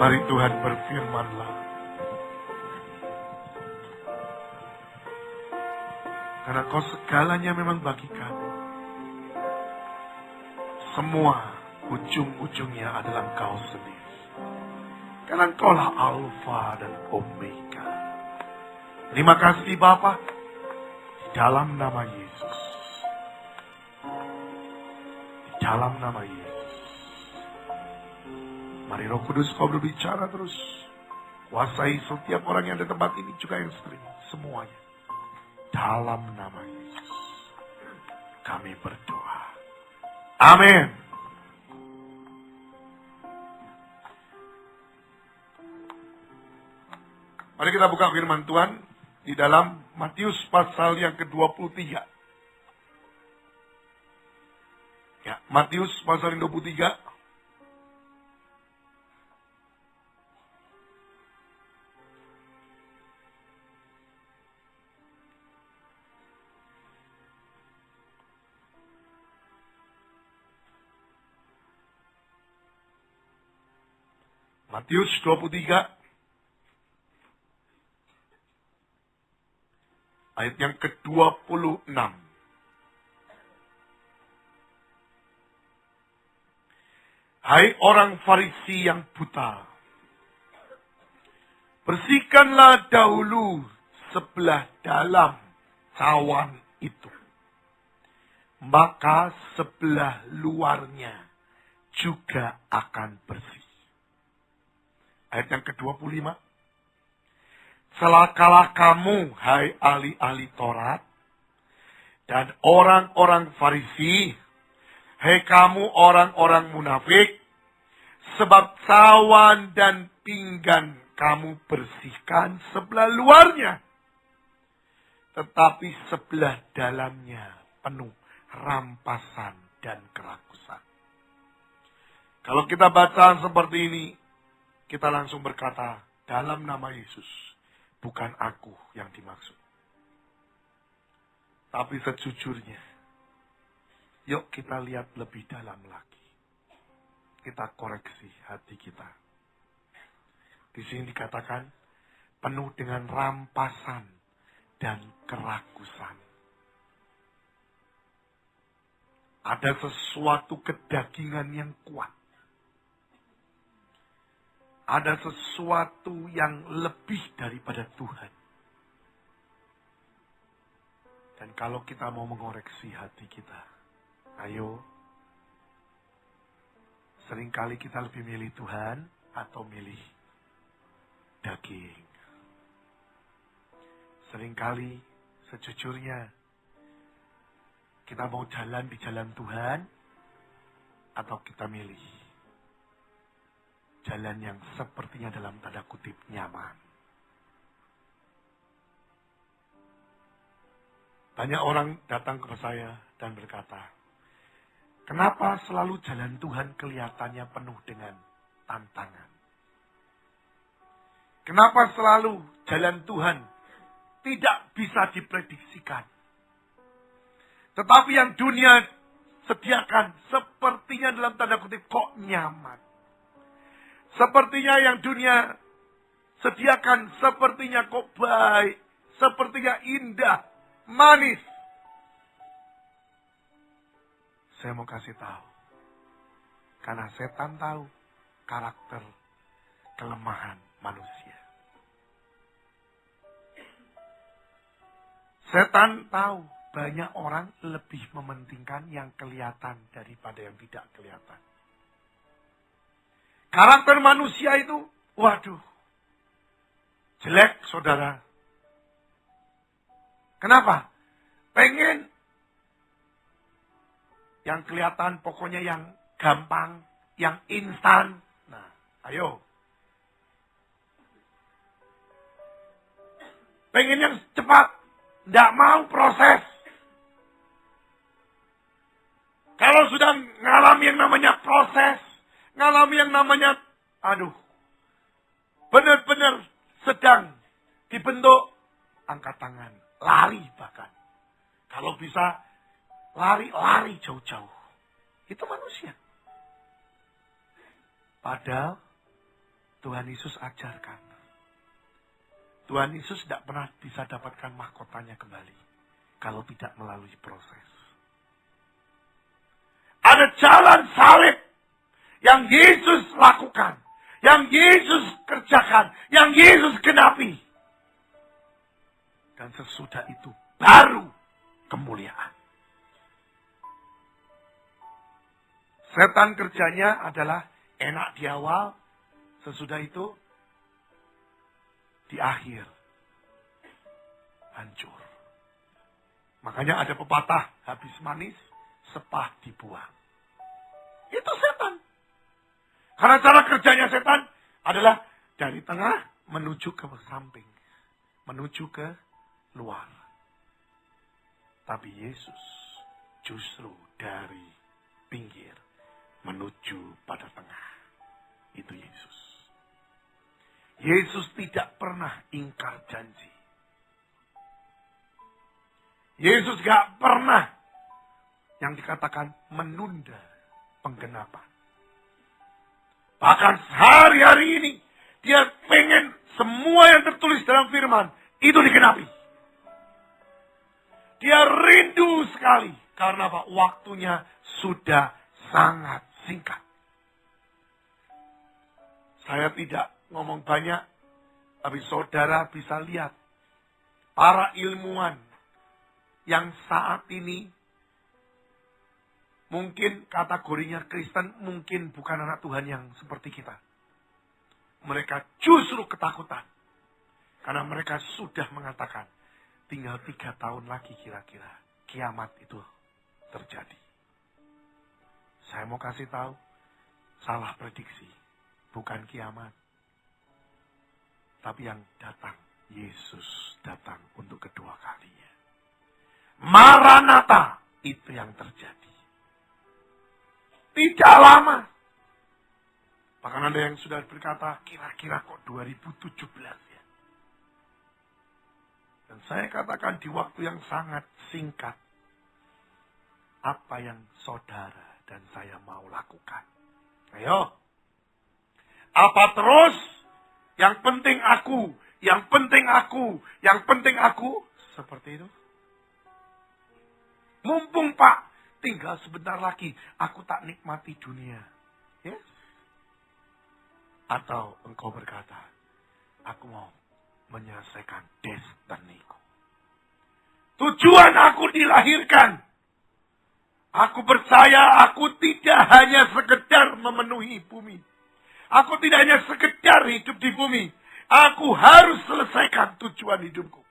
Mari Tuhan berfirman-Lah. Karena Kau segalanya memang bagi kami. Semua ujung-ujungnya adalah Engkau sendiri. Karena Engkaulah Alfa dan Omega. Terima kasih Bapa. Di dalam nama Yesus. Di dalam nama Yesus. Mari Roh Kudus Kau berbicara terus. Kuasai setiap orang yang ada di tempat ini juga yang stream. Semuanya. Dalam nama Yesus. Kami berdoa. Amin. Mari kita buka firman Tuhan di dalam Matius pasal yang ke-23. Ya, Matius pasal yang 23. Matius 23 ayat yang ke-26. Hai orang Farisi yang buta, bersihkanlah dahulu sebelah dalam cawan itu, maka sebelah luarnya juga akan bersih. Ayat yang ke-25. Celakalah kamu, hai ahli-ahli Taurat, dan orang-orang Farisi, hai kamu orang-orang munafik, sebab cawan dan pinggan kamu bersihkan sebelah luarnya, tetapi sebelah dalamnya penuh rampasan dan kerakusan. Kalau kita baca seperti ini, kita langsung berkata, dalam nama Yesus, bukan aku yang dimaksud. Tapi sejujurnya, yuk kita lihat lebih dalam lagi. Kita koreksi hati kita. Di sini dikatakan, penuh dengan rampasan dan kerakusan. Ada sesuatu kedagingan yang kuat. Ada sesuatu yang lebih daripada Tuhan. Dan kalau kita mau mengoreksi hati kita, ayo. Seringkali kita lebih milih Tuhan atau milih daging. Seringkali sejujurnya kita mau jalan di jalan Tuhan atau kita milih jalan yang sepertinya dalam tanda kutip nyaman. Banyak orang datang ke saya dan berkata, kenapa selalu jalan Tuhan kelihatannya penuh dengan tantangan? Kenapa selalu jalan Tuhan tidak bisa diprediksikan? Tetapi yang dunia sediakan sepertinya dalam tanda kutip kok nyaman. Sepertinya yang dunia sediakan sepertinya kok baik, sepertinya indah, manis. Saya mau kasih tahu. Karena setan tahu karakter kelemahan manusia. Setan tahu banyak orang lebih mementingkan yang kelihatan daripada yang tidak kelihatan. Karakter manusia itu, waduh, jelek saudara. Kenapa? Pengen yang kelihatan pokoknya yang gampang, yang instan. Nah, ayo. Pengen yang cepat, tidak mau proses. Kalau sudah ngalami yang namanya proses, ngalami yang namanya, benar-benar sedang dibentuk, angkat tangan, lari bahkan. Kalau bisa, lari jauh-jauh. Itu manusia. Padahal, Tuhan Yesus ajarkan. Tuhan Yesus tidak pernah bisa dapatkan mahkotanya kembali kalau tidak melalui proses. Ada jalan salib yang Yesus lakukan, yang Yesus kerjakan, yang Yesus genapi. Dan sesudah itu baru kemuliaan. Setan kerjanya adalah enak di awal, sesudah itu di akhir hancur. Makanya ada pepatah, habis manis sepah dibuang. Itu setan. Karena cara kerjanya setan adalah dari tengah menuju ke samping, menuju ke luar. Tapi Yesus justru dari pinggir menuju pada tengah. Itu Yesus. Yesus tidak pernah ingkar janji. Yesus gak pernah yang dikatakan menunda penggenapan. Bahkan hari-hari ini dia pengen semua yang tertulis dalam firman itu digenapi. Dia rindu sekali karena apa? Waktunya sudah sangat singkat. Saya tidak ngomong banyak, tapi saudara bisa lihat para ilmuwan yang saat ini mungkin kategorinya Kristen, mungkin bukan anak Tuhan yang seperti kita. Mereka justru ketakutan. Karena mereka sudah mengatakan, tinggal 3 tahun lagi kira-kira kiamat itu terjadi. Saya mau kasih tahu, salah prediksi. Bukan kiamat. Tapi yang datang, Yesus datang untuk kedua kalinya. Maranatha, itu yang terjadi. Tidak lama. Bahkan ada yang sudah berkata, kira-kira kok 2017 ya. Dan saya katakan di waktu yang sangat singkat, apa yang saudara dan saya mau lakukan. Ayo. Apa terus? Yang penting aku, yang penting aku, yang penting aku. Seperti itu. Mumpung Pak, tinggal sebentar lagi, aku tak nikmati dunia. Yes? Atau engkau berkata, aku mau menyelesaikan destiniku. Tujuan aku dilahirkan. Aku percaya aku tidak hanya sekedar memenuhi bumi. Aku tidak hanya sekedar hidup di bumi. Aku harus selesaikan tujuan hidupku.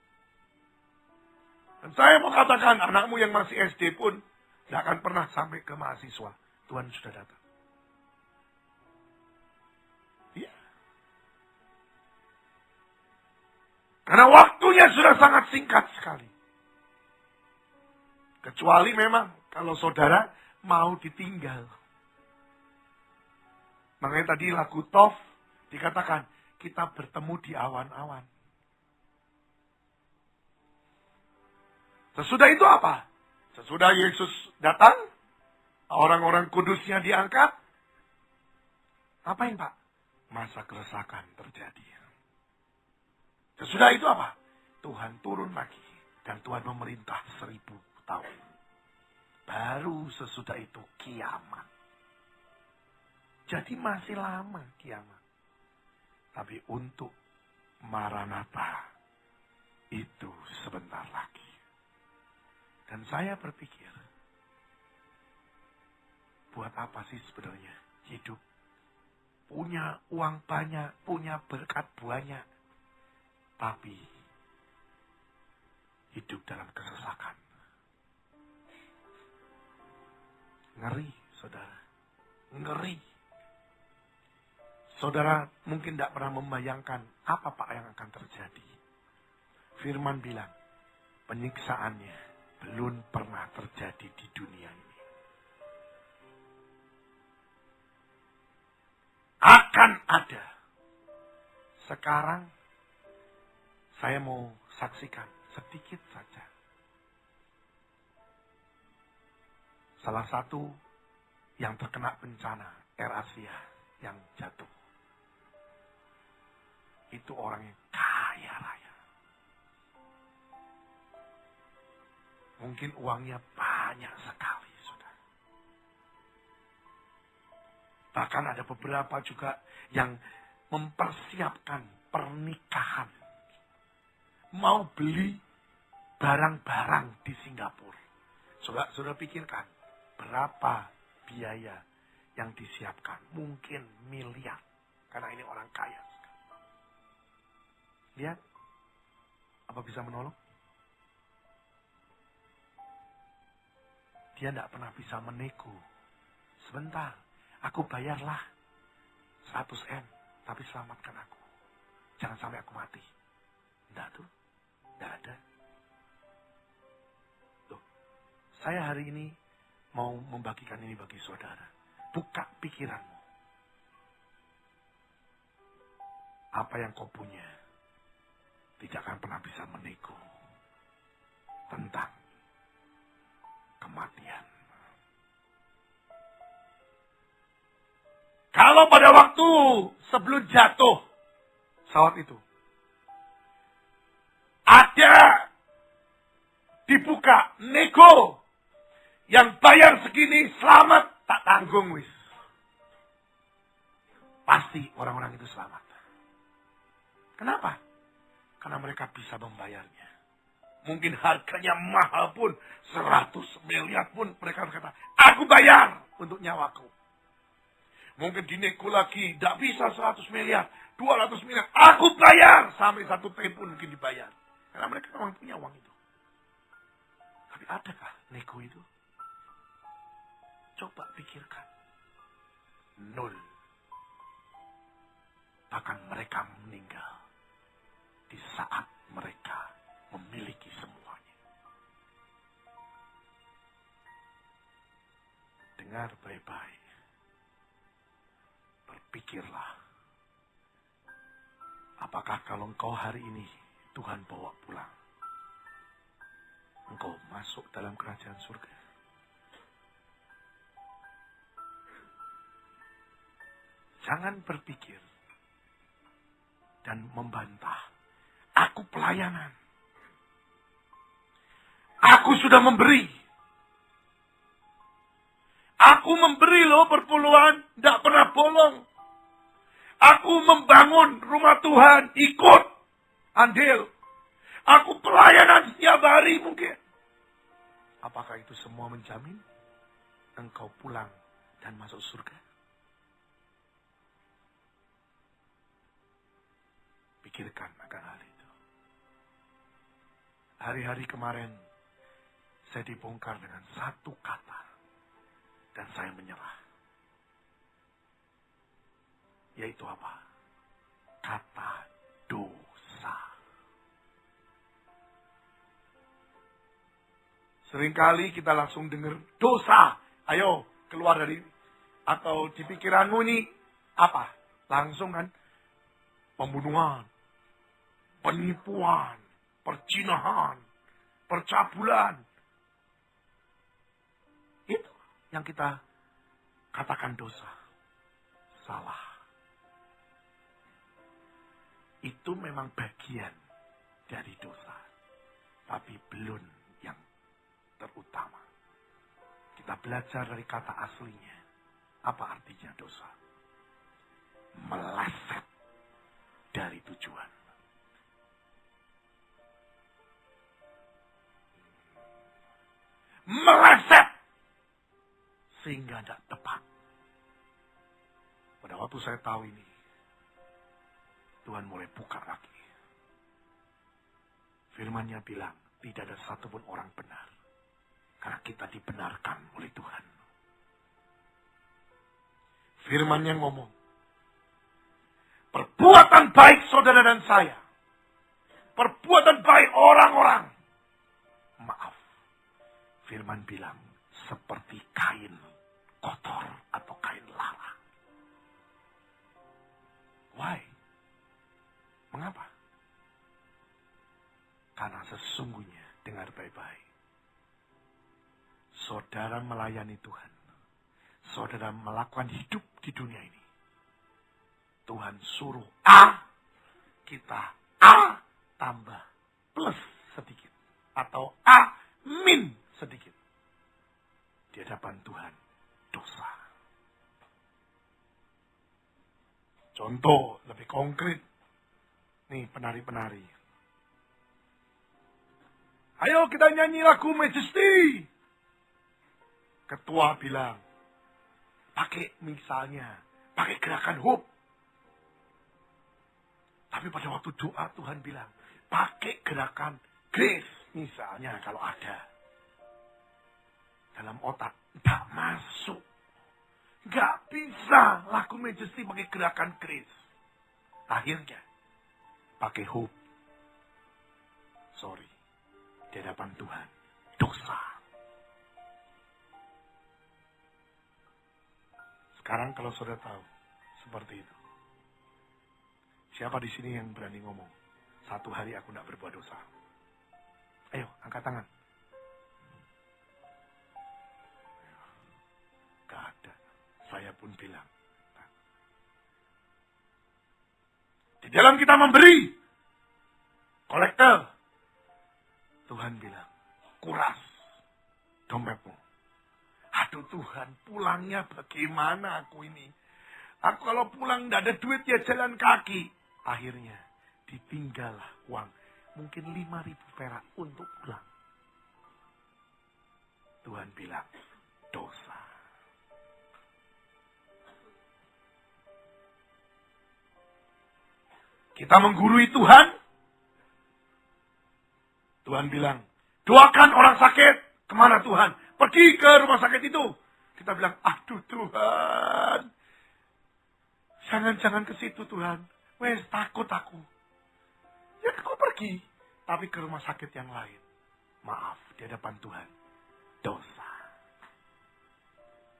Dan saya mau katakan, anakmu yang masih SD pun tidak akan pernah sampai ke mahasiswa. Tuhan sudah datang. Iya. Karena waktunya sudah sangat singkat sekali. Kecuali memang kalau saudara mau ditinggal. Makanya tadi lagu Tov dikatakan, kita bertemu di awan-awan. Sesudah itu apa? Sesudah Yesus datang, orang-orang kudusnya diangkat. Apain Pak? Masa keresakan terjadi. Sesudah itu apa? Tuhan turun lagi. Dan Tuhan memerintah 1000 tahun. Baru sesudah itu kiamat. Jadi masih lama kiamat. Tapi untuk Maranatha itu sebentar lagi. Dan saya berpikir, buat apa sih sebenarnya hidup? Punya uang banyak, punya berkat banyak. Tapi hidup dalam kesesakan. Ngeri, saudara. Ngeri. Saudara mungkin tidak pernah membayangkan apa Pak yang akan terjadi. Firman bilang, penyiksaannya belum pernah terjadi di dunia ini. Akan ada. Sekarang saya mau saksikan sedikit saja. Salah satu yang terkena bencana Air Asia yang jatuh. itu orang yang kaya raya. Mungkin uangnya banyak sekali, saudara. Bahkan ada beberapa juga yang mempersiapkan pernikahan. Mau beli barang-barang di Singapura. Saudara pikirkan, berapa biaya yang disiapkan? Mungkin miliar. Karena ini orang kaya. Lihat, apa bisa menolong? Dia tidak pernah bisa menego. Sebentar, aku bayarlah 100 M, tapi selamatkan aku. Jangan sampai aku mati. Tidak tuh, tidak ada. Loh, saya hari ini mau membagikan ini bagi saudara. Buka pikiranmu. Apa yang kau punya tidak akan pernah bisa menego tentang kematian. Kalau pada waktu sebelum jatuh pesawat itu, ada dibuka nego yang bayar segini selamat tak tanggung wis. Pasti orang-orang itu selamat. Kenapa? Karena mereka bisa membayarnya. Mungkin harganya mahal pun, 100 miliar pun mereka berkata, aku bayar untuk nyawaku. Mungkin dinego lagi, tidak bisa 100 miliar, 200 miliar, aku bayar. Sampai 1 T pun mungkin dibayar. Karena mereka memang punya uang itu. Tapi adakah nego itu? Coba pikirkan. 0. Bahkan mereka meninggal di saat mereka memiliki semuanya. Dengar baik-baik. Berpikirlah. Apakah kalau engkau hari ini Tuhan bawa pulang, engkau masuk dalam kerajaan surga? Jangan berpikir dan membantah. Aku pelayanan. Aku sudah memberi. Aku memberi loh perpuluhan. Tidak pernah bolong. Aku membangun rumah Tuhan. Ikut. Andil. Aku pelayanan setiap hari mungkin. Apakah itu semua menjamin engkau pulang dan masuk surga? Pikirkan akan hal itu. Hari-hari kemarin, saya dibongkar dengan satu kata. Dan saya menyerah. Yaitu apa? Kata dosa. Seringkali kita langsung dengar dosa. Ayo, keluar dari, atau di pikiranmu ini, apa? Langsung kan, pembunuhan, penipuan, perjinahan, percabulan. Itu yang kita katakan dosa. Salah. Itu memang bagian dari dosa. Tapi belum yang terutama. Kita belajar dari kata aslinya. Apa artinya dosa? Meleset dari tujuan. Meleset sehingga tidak tepat. Pada waktu saya tahu ini, Tuhan mulai buka lagi. Firman-Nya bilang, tidak ada satupun orang benar. Karena kita dibenarkan oleh Tuhan. Firman-Nya ngomong, perbuatan baik saudara dan saya, perbuatan baik orang-orang, maaf. Firman bilang, seperti kain kotor atau kain lara. Why? Mengapa? Karena sesungguhnya, dengar baik-baik. Saudara melayani Tuhan. Saudara melakukan hidup di dunia ini. Tuhan suruh A, kita A tambah plus sedikit. Atau A min sedikit. Di hadapan Tuhan, dosa. Contoh lebih konkret. Nih penari-penari. Ayo kita nyanyi lagu Majesty. Ketua bilang, pakai gerakan hope. Tapi pada waktu doa Tuhan bilang, pakai gerakan grace misalnya kalau ada. Dalam otak, tidak masuk. Nggak bisa lagu Majesty pakai gerakan grace. Akhirnya, pakai hope. Sorry, di hadapan Tuhan, dosa. Sekarang kalau saudara tahu, seperti itu. Siapa di sini yang berani ngomong, satu hari aku tidak berbuat dosa? Ayo, angkat tangan. Gak ada. Saya pun bilang. Di dalam kita memberi, kolektor, Tuhan bilang, kuras dompetmu. Aduh Tuhan, pulangnya bagaimana aku ini? Aku kalau pulang tidak ada duit ya jalan kaki. Akhirnya ditinggallah uang. Mungkin 5.000 perak untuk pulang. Tuhan bilang, dosa. Kita menggurui Tuhan. Tuhan bilang, doakan orang sakit. Kemana Tuhan? Pergi ke rumah sakit itu. Kita bilang, aduh Tuhan. Jangan ke situ Tuhan. Wes takut aku. Ya kau pergi. Tapi ke rumah sakit yang lain. Maaf di hadapan Tuhan. Dosa.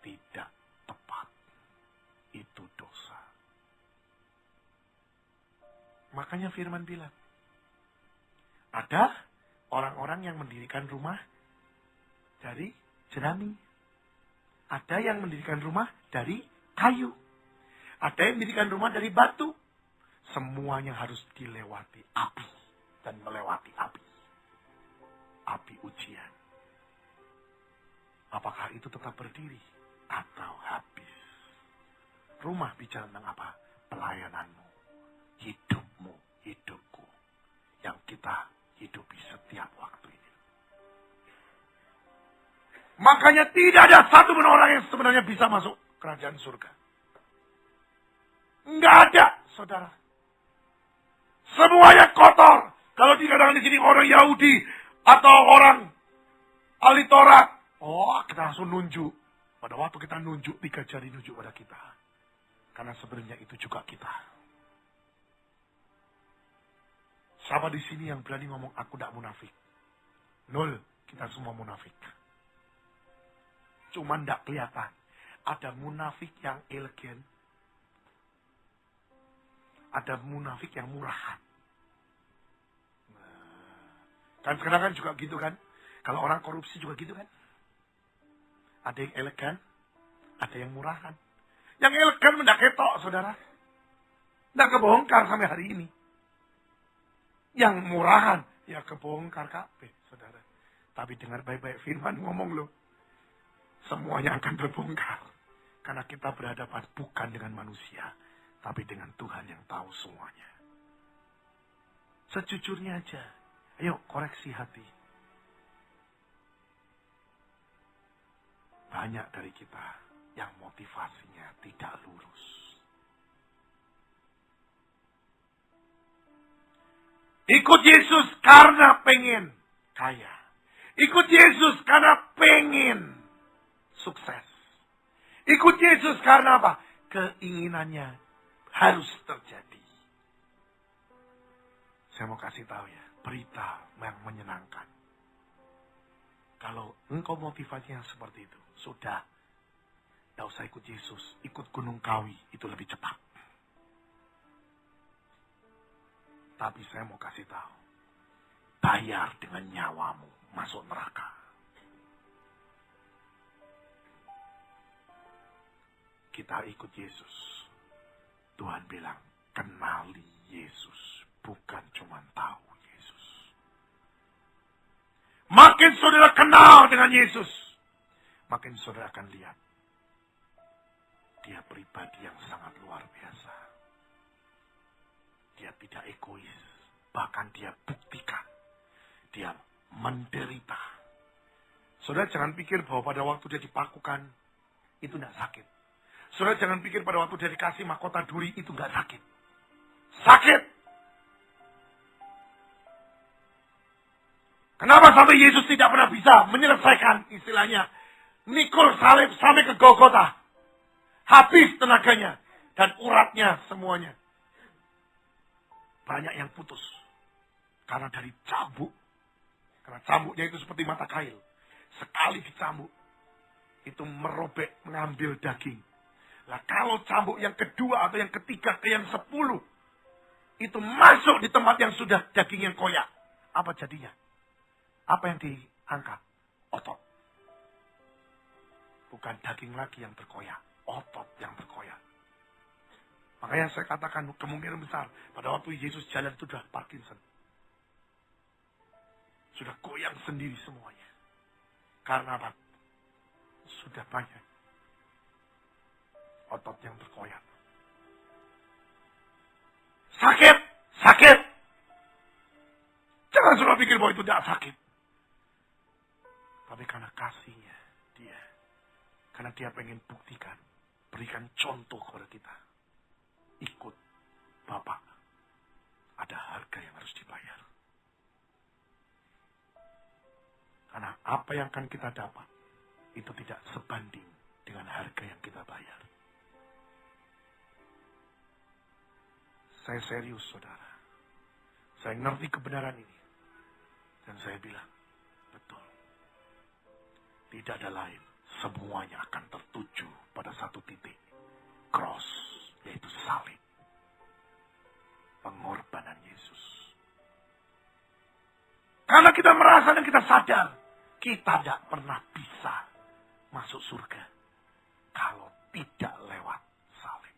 Tidak tepat. Itu dosa. Makanya firman bilang. Ada orang-orang yang mendirikan rumah dari jerami. Ada yang mendirikan rumah dari kayu. Ada yang mendirikan rumah dari batu. Semuanya harus dilewati api. Dan melewati api. Api ujian. Apakah itu tetap berdiri? Atau habis? Rumah bicara tentang apa? Pelayananmu. Hidupmu. Hidupku. Yang kita hidupi setiap waktu ini. Makanya tidak ada satu pun orang yang sebenarnya bisa masuk kerajaan surga. Enggak ada, saudara. Semuanya kotor. Kalau dikatakan di sini orang Yahudi atau orang ahli Taurat, oh kita langsung nunjuk. Pada waktu kita nunjuk, 3 jari nunjuk pada kita. Karena sebenarnya itu juga kita. Siapa di sini yang berani ngomong aku tidak munafik? 0, kita semua munafik. Cuman tidak kelihatan. Ada munafik yang elegan. Ada munafik yang murahan. Kan sekarang kan juga gitu kan. Kalau orang korupsi juga gitu kan. Ada yang elegan. Ada yang murahan. Yang elegan mendak ketok saudara. Tidak kebongkar sampai hari ini. Yang murahan. Ya kebongkar kabeh saudara. Tapi dengar baik-baik firman ngomong loh. Semuanya akan terbongkar. Karena kita berhadapan bukan dengan manusia. Tapi dengan Tuhan yang tahu semuanya. Sejujurnya aja. Ayo koreksi hati. Banyak dari kita yang motivasinya tidak lurus. Ikut Yesus karena pengen kaya. Ikut Yesus karena pengen sukses. Ikut Yesus karena apa? Keinginannya harus terjadi. Saya mau kasih tahu ya, berita yang menyenangkan. Kalau engkau motivasinya seperti itu, sudah. Tidak usah ikut Yesus, ikut Gunung Kawi, itu lebih cepat. Tapi saya mau kasih tahu, bayar dengan nyawamu masuk neraka. Kita ikut Yesus. Tuhan bilang, kenali Yesus, makin saudara kenal dengan Yesus, makin saudara akan lihat dia pribadi yang sangat luar biasa. Dia tidak egois, bahkan dia buktikan dia menderita. Saudara jangan pikir bahwa pada waktu dia dipakukan itu tidak sakit. Saudara jangan pikir pada waktu dia dikasih mahkota duri itu nggak sakit. Sakit. Kenapa sampai Yesus tidak pernah bisa menyelesaikan istilahnya mikul salib sampai ke Golgota? Habis tenaganya dan uratnya semuanya. Banyak yang putus. Karena dari cambuk. Karena cambuknya itu seperti mata kail. Sekali dicambuk. Itu merobek, mengambil daging. Nah kalau cambuk yang kedua atau yang ketiga ke yang 10. Itu masuk di tempat yang sudah daging yang koyak. Apa jadinya? Apa yang diangkat? Otot. Bukan daging lagi yang terkoyak. Otot yang terkoyak. Makanya saya katakan kemungkinan besar. Pada waktu Yesus jalan itu sudah Parkinson. Sudah goyang sendiri semuanya. Karena apa? Sudah banyak. Otot yang terkoyak. Sakit. Sakit. Jangan sudah pikir bahwa itu tidak sakit. Tapi karena kasihnya dia. Karena dia pengen buktikan. Berikan contoh kepada kita. Ikut Bapak. Ada harga yang harus dibayar. Karena apa yang akan kita dapat. Itu tidak sebanding dengan harga yang kita bayar. Saya serius saudara. Saya ngerti kebenaran ini. Dan saya bilang. Betul. Tidak ada lain. Semuanya akan tertuju pada satu titik. Cross, yaitu salib. Pengorbanan Yesus. Karena kita merasa dan kita sadar. Kita tidak pernah bisa masuk surga. Kalau tidak lewat salib.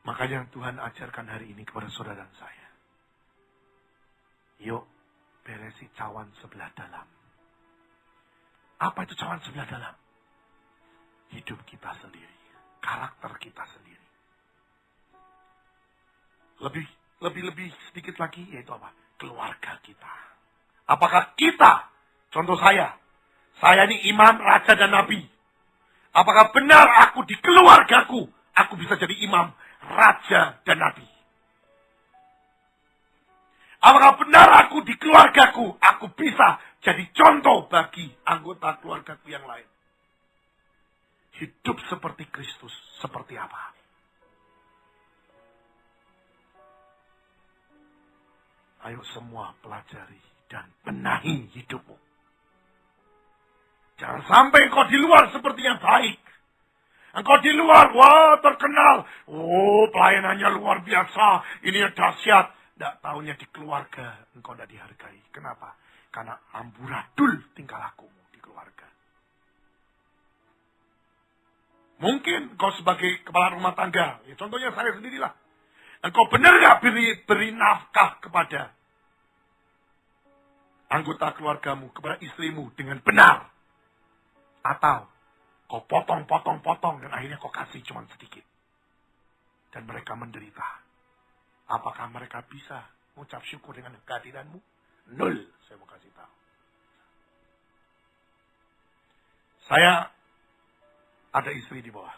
Makanya Tuhan ajarkan hari ini kepada saudara dan saya. Yuk. Beresi cawan sebelah dalam. Apa itu cawan sebelah dalam? Hidup kita sendiri. Karakter kita sendiri. Lebih sedikit lagi yaitu apa? Keluarga kita. Apakah kita, contoh saya ini imam, raja dan nabi. Apakah benar aku di keluargaku, aku bisa jadi imam, raja dan nabi? Apakah benar aku di keluargaku, aku bisa jadi contoh bagi anggota keluargaku yang lain? Hidup seperti Kristus, seperti apa? Ayo semua pelajari dan benahi hidupmu. Jangan sampai engkau di luar seperti yang baik. Engkau di luar, wah terkenal. Oh pelayanannya luar biasa, ini dahsyat. Tidak tahunya di keluarga engkau tidak dihargai. Kenapa? Karena amburadul tingkah lakumu di keluarga. Mungkin engkau sebagai kepala rumah tangga. Ya, contohnya saya sendirilah. Engkau benar gak beri nafkah kepada anggota keluargamu, kepada istrimu dengan benar? Atau kau potong dan akhirnya kau kasih cuma sedikit. Dan mereka menderita. Apakah mereka bisa mengucap syukur dengan kehadiranmu? Nol, saya mau kasih tahu. Saya ada istri di bawah.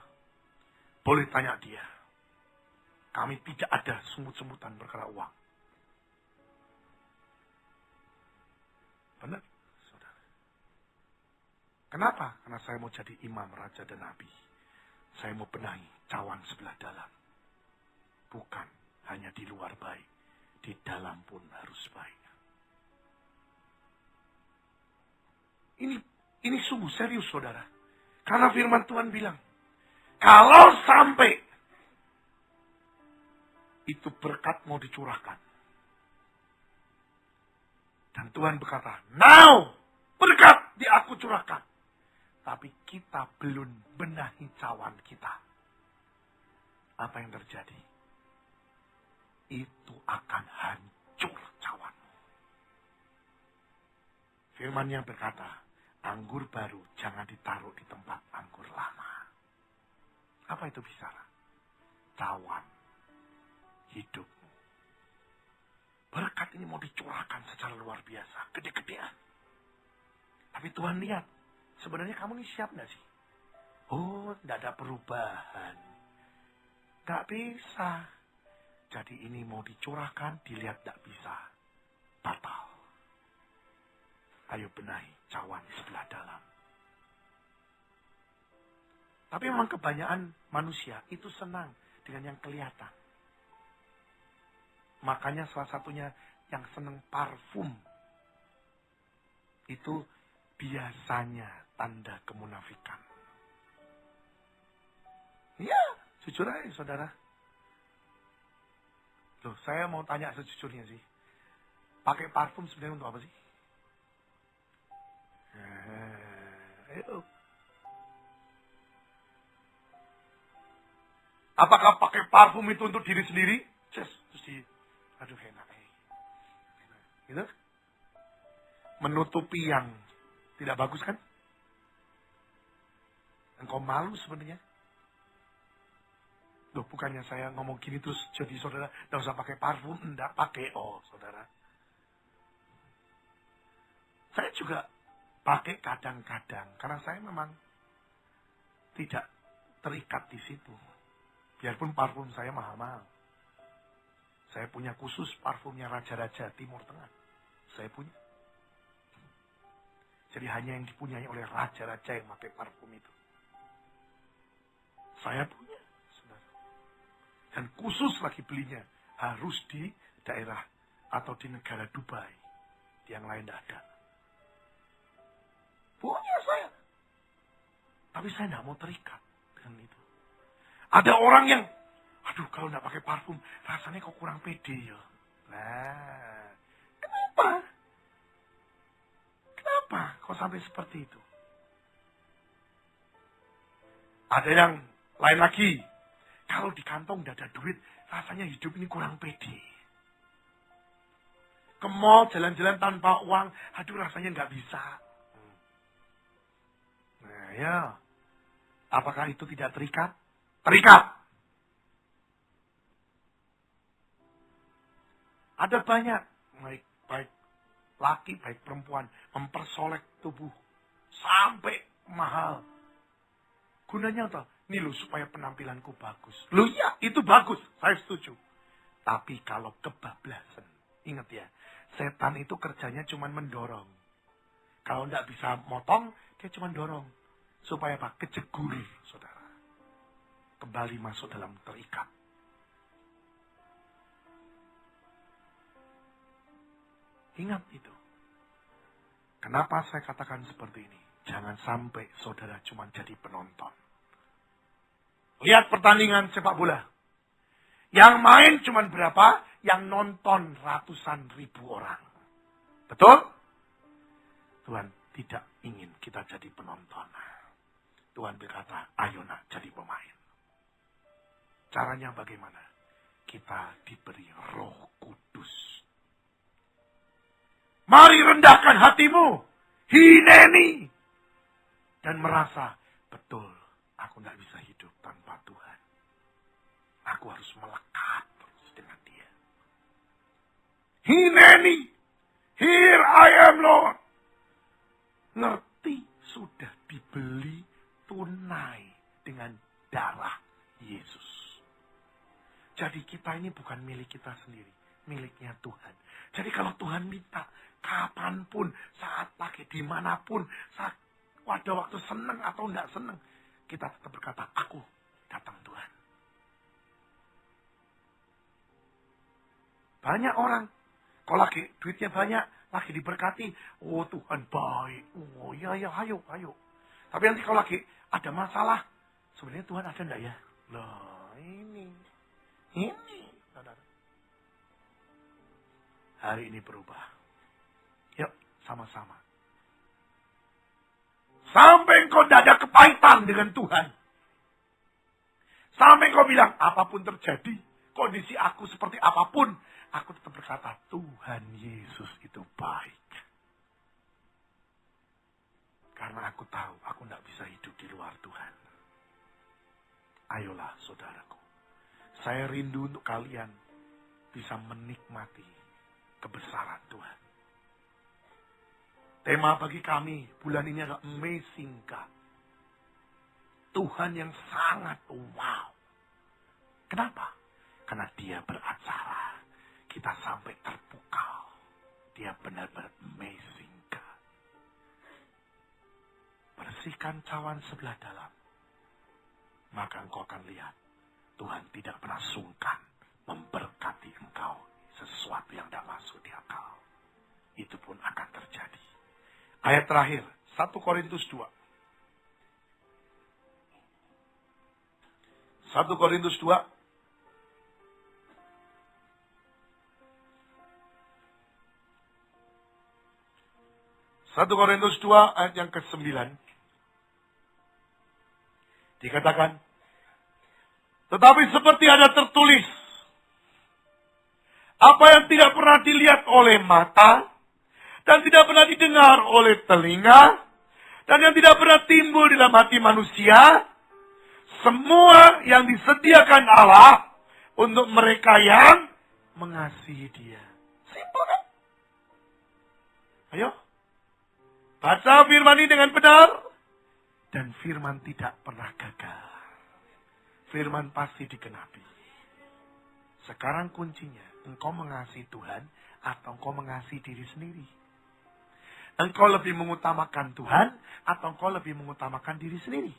Boleh tanya dia. Kami tidak ada semut-semutan perkara uang. Benar, saudara. Kenapa? Karena saya mau jadi imam, raja, dan nabi. Saya mau benahi cawan sebelah dalam. Bukan hanya di luar baik, di dalam pun harus baik. Ini sungguh serius saudara. Karena firman Tuhan bilang, kalau sampai itu berkat mau dicurahkan. Dan Tuhan berkata, now berkat di aku curahkan. Tapi kita belum benahi cawan kita. Apa yang terjadi? itu akan hancur cawanmu. Firman-Nya berkata, anggur baru jangan ditaruh di tempat anggur lama. Apa itu bicara? Cawan hidupmu. Berkat ini mau dicurahkan secara luar biasa, gede-gedean. Tapi Tuhan lihat, sebenarnya kamu ini siap gak sih? Oh, tidak ada perubahan. Gak bisa. Jadi ini mau dicurahkan, dilihat gak bisa. Batal. Ayo benahi cawan sebelah dalam. Tapi memang kebanyakan manusia itu senang dengan yang kelihatan. Makanya salah satunya yang senang parfum. Itu biasanya tanda kemunafikan. Ya, jujur aja saudara. Loh, saya mau tanya sejujurnya sih. Pakai parfum sebenarnya untuk apa sih? Ayo. Apakah pakai parfum itu untuk diri sendiri? Terus aduh enak. Gitu? Menutupi yang tidak bagus kan? Engkau malu sebenarnya. Loh, bukannya saya ngomong gini terus jadi saudara tidak usah pakai parfum. Enggak pakai. Oh saudara. Saya juga pakai kadang-kadang. Karena saya memang tidak terikat di situ. Biarpun parfum saya mahal-mahal. Saya punya khusus parfumnya Raja-Raja Timur Tengah. Saya punya. Jadi hanya yang dipunyai oleh raja-raja yang pakai parfum itu. Saya punya. Saudara. Dan khusus lagi belinya. Harus di daerah atau di negara Dubai. Yang lain tidak ada. Punya saya. Tapi saya tidak mau terikat dengan itu. Ada orang yang, aduh kalau tidak pakai parfum, rasanya kok kurang pede ya. Nah, kenapa? Kenapa kok sampai seperti itu? Ada yang lain lagi. Kalau di kantong tidak ada duit, rasanya hidup ini kurang pede. Ke mall jalan-jalan tanpa uang, aduh rasanya nggak bisa. Nah ya, apakah itu tidak terikat? Terikat. Ada banyak, baik laki, baik perempuan, mempersolek tubuh sampai mahal. Gunanya apa? Ini loh supaya penampilanku bagus. Loh ya, itu bagus, saya setuju. Tapi kalau kebablasan, ingat ya, setan itu kerjanya cuma mendorong. Kalau tidak bisa motong, dia cuma dorong. Supaya apa? Kejegur, saudara. Kembali masuk dalam terikat. Ingat itu. Kenapa saya katakan seperti ini? Jangan sampai saudara cuma jadi penonton. Lihat pertandingan sepak bola. Yang main cuma berapa? Yang nonton ratusan ribu orang. Betul? Tuhan tidak ingin kita jadi penonton. Tuhan berkata, ayo nak jadi pemain. Caranya bagaimana? Kita diberi Roh Kudus. Mari rendahkan hatimu. Hineni. Dan merasa, betul, aku tidak bisa hidup tanpa Tuhan. Aku harus melekat terus dengan Dia. Hineni. Here I am, Lord. Ngerti sudah dibeli tunai dengan darah Yesus. Jadi kita ini bukan milik kita sendiri. Miliknya Tuhan. Jadi kalau Tuhan minta, kapanpun, saat lagi dimanapun, saat ada waktu senang atau tidak senang, kita tetap berkata, aku datang Tuhan. Banyak orang, kalau lagi duitnya banyak, lagi diberkati, oh Tuhan baik, oh ya ayo. Tapi nanti kalau lagi ada masalah, sebenarnya Tuhan ada enggak ya? Loh ini, saudara. Hari ini berubah. Yuk, sama-sama. Sampai engkau tidak ada kepahitan dengan Tuhan. Sampai engkau bilang, apapun terjadi, kondisi aku seperti apapun, aku tetap berkata, Tuhan Yesus itu baik. Karena aku tahu, aku tidak bisa hidup di luar Tuhan. Ayolah saudaraku, saya rindu untuk kalian bisa menikmati kebesaran Tuhan. Tema bagi kami bulan ini adalah Amazing God. Tuhan yang sangat wow. Kenapa? Karena dia beracara. Kita sampai terpukau. Dia benar-benar amazing God. Bersihkan cawan sebelah dalam. Maka engkau akan lihat. Tuhan tidak pernah sungkan memberkati engkau. Sesuatu yang tidak masuk di akal. Itu pun akan terjadi. Ayat terakhir. 1 Korintus 2. 1 Korintus 2. 1 Korintus 2 ayat yang ke-9. Dikatakan, tetapi seperti ada tertulis, apa yang tidak pernah dilihat oleh mata, dan tidak pernah didengar oleh telinga, dan yang tidak pernah timbul di dalam hati manusia, semua yang disediakan Allah untuk mereka yang mengasihi Dia. Simpel kan? Ayo. Baca firman ini dengan benar. Dan firman tidak pernah gagal. Firman pasti digenapi. Sekarang kuncinya, engkau mengasihi Tuhan atau engkau mengasihi diri sendiri? Engkau lebih mengutamakan Tuhan atau engkau lebih mengutamakan diri sendiri?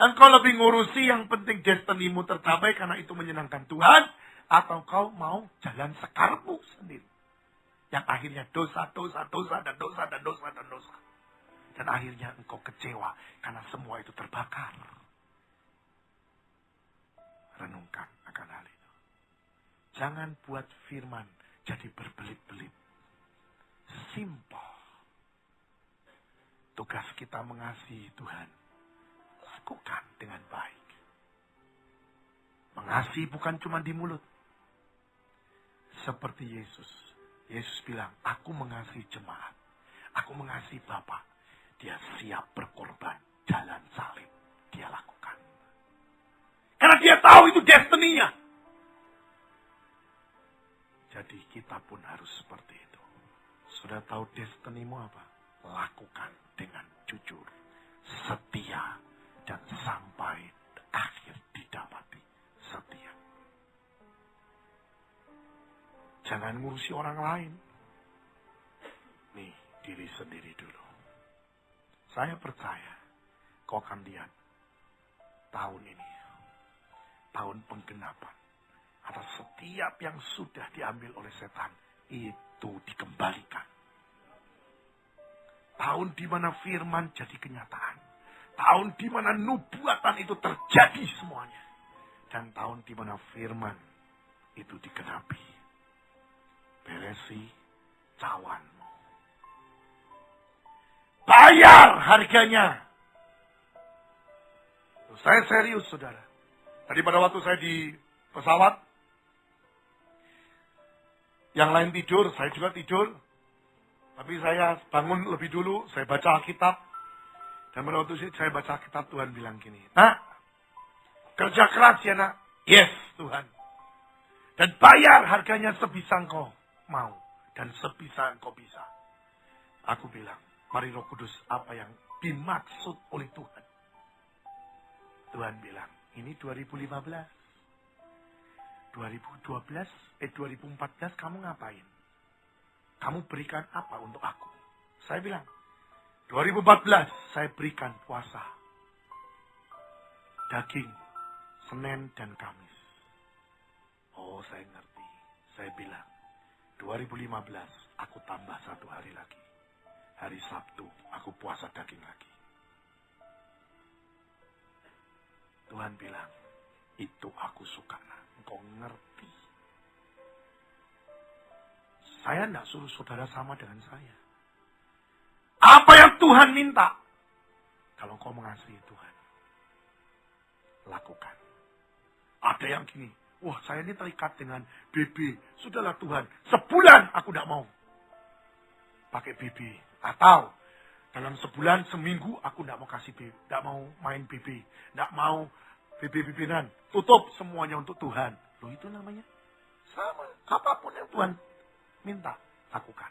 Engkau lebih ngurusi yang penting destinimu tercapai karena itu menyenangkan Tuhan, atau engkau mau jalan sekarmu sendiri? Yang akhirnya dosa, dan dosa. Dan akhirnya engkau kecewa karena semua itu terbakar. Renungkan akan hal itu. Jangan buat firman jadi berbelit-belit. Simple. Tugas kita mengasihi Tuhan. Lakukan dengan baik. Mengasihi bukan cuma di mulut. Seperti Yesus. Yesus bilang, aku mengasihi jemaat. Aku mengasihi Bapa. Dia siap berkorban. Jalan salib. Dia lakukan. Karena dia tahu itu destininya. Jadi kita pun harus seperti itu. Sudah tahu destinimu apa? Lakukan dengan jujur. Setia. Dan sampai akhir didapati setia. Jangan ngurusi orang lain. Nih, diri sendiri dulu. Saya percaya, kau akan lihat tahun ini, tahun penggenapan, atas setiap yang sudah diambil oleh setan, itu dikembalikan. Tahun di mana firman jadi kenyataan. Tahun di mana nubuatan itu terjadi semuanya. Dan tahun di mana firman itu digenapi. Beresi cawanmu. Bayar harganya. Saya serius, saudara. Tadi pada waktu saya di pesawat, yang lain tidur, saya juga tidur. Tapi saya bangun lebih dulu, saya baca Alkitab. Dan pada waktu saya baca Alkitab, Tuhan bilang gini, nak, kerja keras ya nak. Yes, Tuhan. Dan bayar harganya sebisa engkau mau. Dan sebisa engkau bisa. Aku bilang, mari Roh Kudus, apa yang dimaksud oleh Tuhan? Tuhan bilang, ini 2015. 2014 kamu ngapain? Kamu berikan apa untuk aku? Saya bilang, 2014 saya berikan puasa. Daging, Senin dan Kamis. Oh, saya ngerti. Saya bilang, 2015 aku tambah 1 hari lagi. Hari Sabtu aku puasa daging lagi. Tuhan bilang, itu aku suka. Engkau ngerti. Saya tidak suruh saudara sama dengan saya. Apa yang Tuhan minta? Kalau engkau mengasihi Tuhan, lakukan. Ada yang gini, Wah, saya ini terikat dengan BB. Sudahlah Tuhan, sebulan aku tidak mau pakai BB. Atau dalam sebulan, seminggu aku tidak mau kasih BB. Tidak mau main BB. Tidak mau BB-BB-an. Tutup semuanya untuk Tuhan. Loh, itu namanya sama. Apapun yang Tuhan minta, lakukan.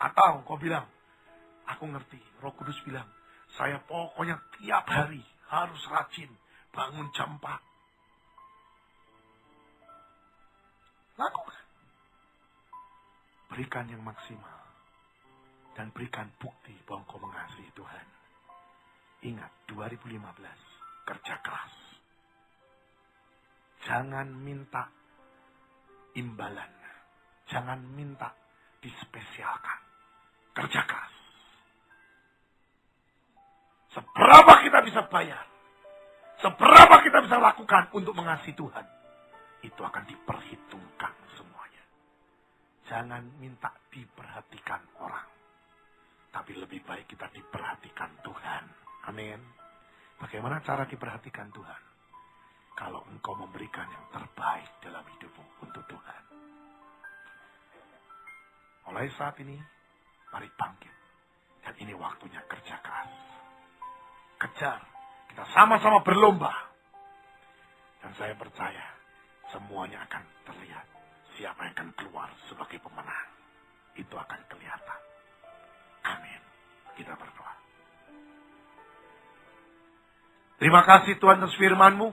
Atau kau bilang, aku ngerti. Roh Kudus bilang, saya pokoknya tiap hari harus rajin bangun jam 4. Lakukan. Berikan yang maksimal. Dan berikan bukti bahwa kau mengasihi Tuhan. Ingat, 2015, kerja keras. Jangan minta imbalan. Jangan minta dispesialkan. Kerja keras. Seberapa kita bisa bayar. Seberapa kita bisa lakukan untuk mengasihi Tuhan. Itu akan diperhitungkan semuanya. Jangan minta diperhatikan orang. Tapi lebih baik kita diperhatikan Tuhan. Amin. Bagaimana cara diperhatikan Tuhan? Kalau engkau memberikan yang terbaik dalam hidupmu untuk Tuhan. Mulai saat ini, mari bangkit. Dan ini waktunya kerja keras. Kejar. Kita sama-sama berlomba. Dan saya percaya, semuanya akan terlihat. Siapa yang akan keluar sebagai pemenang. Itu akan kelihatan. Amin. Kita berdoa. Terima kasih Tuhan atas firman-Mu.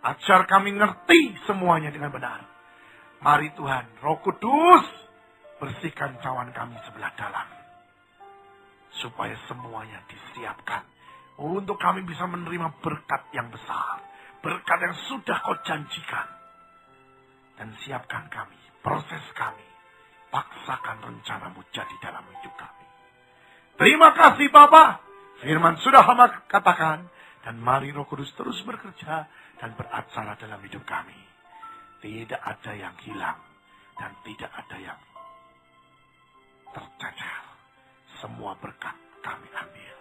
Ajar kami ngerti semuanya dengan benar. Mari Tuhan, Roh Kudus, bersihkan cawan kami sebelah dalam. Supaya semuanya disiapkan. Untuk kami bisa menerima berkat yang besar. Berkat yang sudah kau janjikan. Dan siapkan kami, proses kami. Paksakan rencana-Mu jadi dalam hidup kami. Terima kasih Bapa. Firman sudah hamba katakan. Dan mari Roh Kudus terus bekerja dan beracara dalam hidup kami. Tidak ada yang hilang. Dan tidak ada yang tercecer. Semua berkat kami ambil.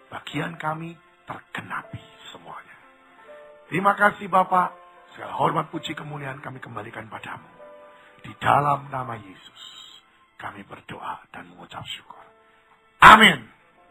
Bagian kami tergenapi semuanya. Terima kasih Bapa. Segala hormat, puji, kemuliaan kami kembalikan padamu. Di dalam nama Yesus. Kami berdoa dan mengucap syukur. Amin.